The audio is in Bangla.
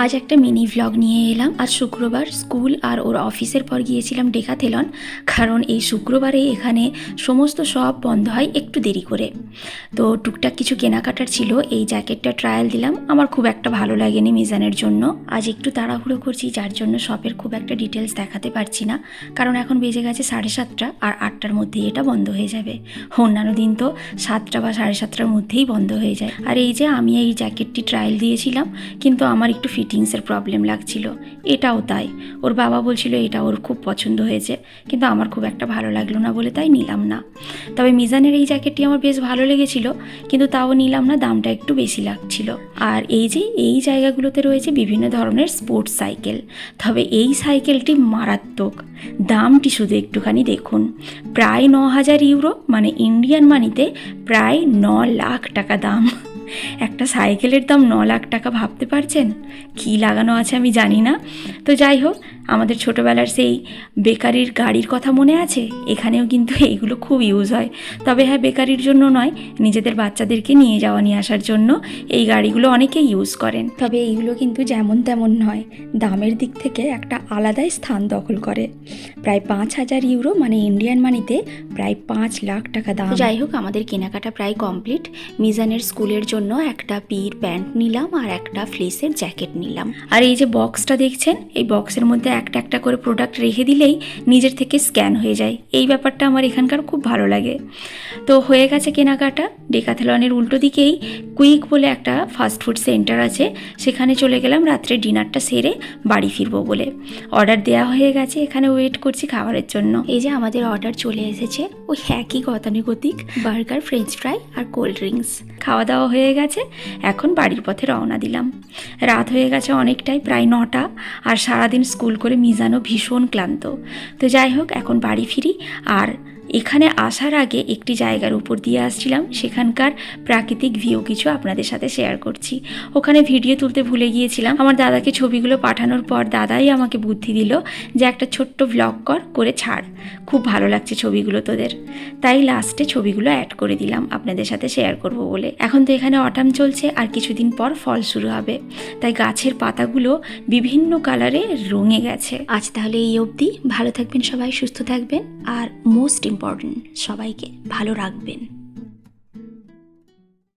আজ একটা মিনি ভ্লগ নিয়ে এলাম। আজ শুক্রবার, স্কুল আর ওর অফিসের পর গিয়েছিলাম ডেকাথেলন, কারণ এই শুক্রবারে এখানে সমস্ত সব বন্ধ হয় একটু দেরি করে। তো টুকটাক কিছু কেনাকাটার ছিল। এই জ্যাকেটটা ট্রায়াল দিলাম, আমার খুব একটা ভালো লাগেনি মিজানের জন্য। আজ একটু তাড়াহুড়ো করছি, যার জন্য শপের খুব একটা ডিটেলস দেখাতে পারছি না, কারণ এখন বেজে গেছে 7:30 আর 8টার মধ্যেই এটা বন্ধ হয়ে যাবে। অন্যান্য দিন তো 7টা বা 7:30টার মধ্যেই বন্ধ হয়ে যায়। আর এই যে আমি এই জ্যাকেটটি ট্রায়াল দিয়েছিলাম, কিন্তু আমার একটু ফিটিংসের প্রবলেম লাগছিল। এটাও তাই, ওর বাবা বলছিল এটা ওর খুব পছন্দ হয়েছে, কিন্তু আমার খুব একটা ভালো লাগলো না বলে তাই নিলাম না। তবে মিজানের এই জ্যাকেটটি আমার বেশ ভালো লেগেছিল, কিন্তু তাও নিলাম না, দামটা একটু বেশি লাগছিল। আর এই যে এই জায়গাগুলোতে রয়েছে বিভিন্ন ধরনের স্পোর্টস সাইকেল, তবে এই সাইকেলটি মারাত্মক। দামটি শুধু একটুখানি দেখুন, প্রায় 9,000 ইউরো, মানে ইন্ডিয়ান মানিতে প্রায় 9 লাখ টাকা দাম। একটা সাইকেলের দাম 9 লাখ টাকা, ভাবতে পারছেন? কি লাগানো আছে আমি জানি না। তো যাই হোক, আমাদের ছোটোবেলার সেই বেকারির গাড়ির কথা মনে আছে? এখানেও কিন্তু এইগুলো খুব ইউজ হয়। তবে হ্যাঁ, বেকারির জন্য নয়, নিজেদের বাচ্চাদেরকে নিয়ে যাওয়া নিয়ে আসার জন্য এই গাড়িগুলো অনেকেই ইউজ করেন। তবে এইগুলো কিন্তু যেমন তেমন নয়, দামের দিক থেকে একটা আলাদাই স্থান দখল করে। প্রায় 5,000 ইউরো, মানে ইন্ডিয়ান মানিতে প্রায় 5 লাখ টাকা দাম। যাই হোক, আমাদের কেনাকাটা প্রায় কমপ্লিট। মিজানের স্কুলের জন্য একটা পির প্যান্ট নিলাম আর একটা ফ্লেসের জ্যাকেট নিলাম। আর এই যে বক্সটা দেখছেন, এই বক্সের মধ্যে একটা একটা করে প্রোডাক্ট রেখে দিলেই নিজের থেকে স্ক্যান হয়ে যায়। এই ব্যাপারটা আমার এখানকার খুব ভালো লাগে। তো হয়ে গেছে কেনাকাটা। ডেকাথেলনের উল্টো দিকেই কুইক বলে একটা ফাস্টফুড সেন্টার আছে, সেখানে চলে গেলাম রাত্রে ডিনারটা সেরে বাড়ি ফিরবো বলে। অর্ডার দেওয়া হয়ে গেছে, এখানে ওয়েট করছি খাবারের জন্য। এই যে আমাদের অর্ডার চলে এসেছে, ওই একই গতানুগতিক বার্গার, ফ্রেঞ্চ ফ্রাই আর কোল্ড ড্রিঙ্কস। খাওয়া দাওয়া হয়ে গেছে, এখন বাড়ির পথে রওনা দিলাম। রাত হয়ে গেছে অনেকটাই, প্রায় 9টা, আর সারাদিন স্কুল করে মিজানও ভীষণ ক্লান্ত। তো যাই হোক, এখন বাড়ি ফিরি। আর এখানে আসার আগে একটি জায়গার উপর দিয়ে আসছিলাম, সেখানকার প্রাকৃতিক ভিউ কিছু আপনাদের সাথে শেয়ার করছি। ওখানে ভিডিও তুলতে ভুলে গিয়েছিলাম। আমার দাদাকে ছবিগুলো পাঠানোর পর দাদাই আমাকে বুদ্ধি দিল যে একটা ছোট্ট ভ্লগ করে ছাড়, খুব ভালো লাগছে ছবিগুলো তোদের। তাই লাস্টে ছবিগুলো অ্যাড করে দিলাম আপনাদের সাথে শেয়ার করব বলে। এখন তো এখানে অটাম চলছে, আর কিছুদিন পর ফল শুরু হবে, তাই গাছের পাতাগুলো বিভিন্ন কালারে রঙে গেছে। আজ তাহলে এই অবধি। ভালো থাকবেন সবাই, সুস্থ থাকবেন, আর মোস্ট ইম্পর্টেন্ট, সবাইকে ভালো রাখবেন।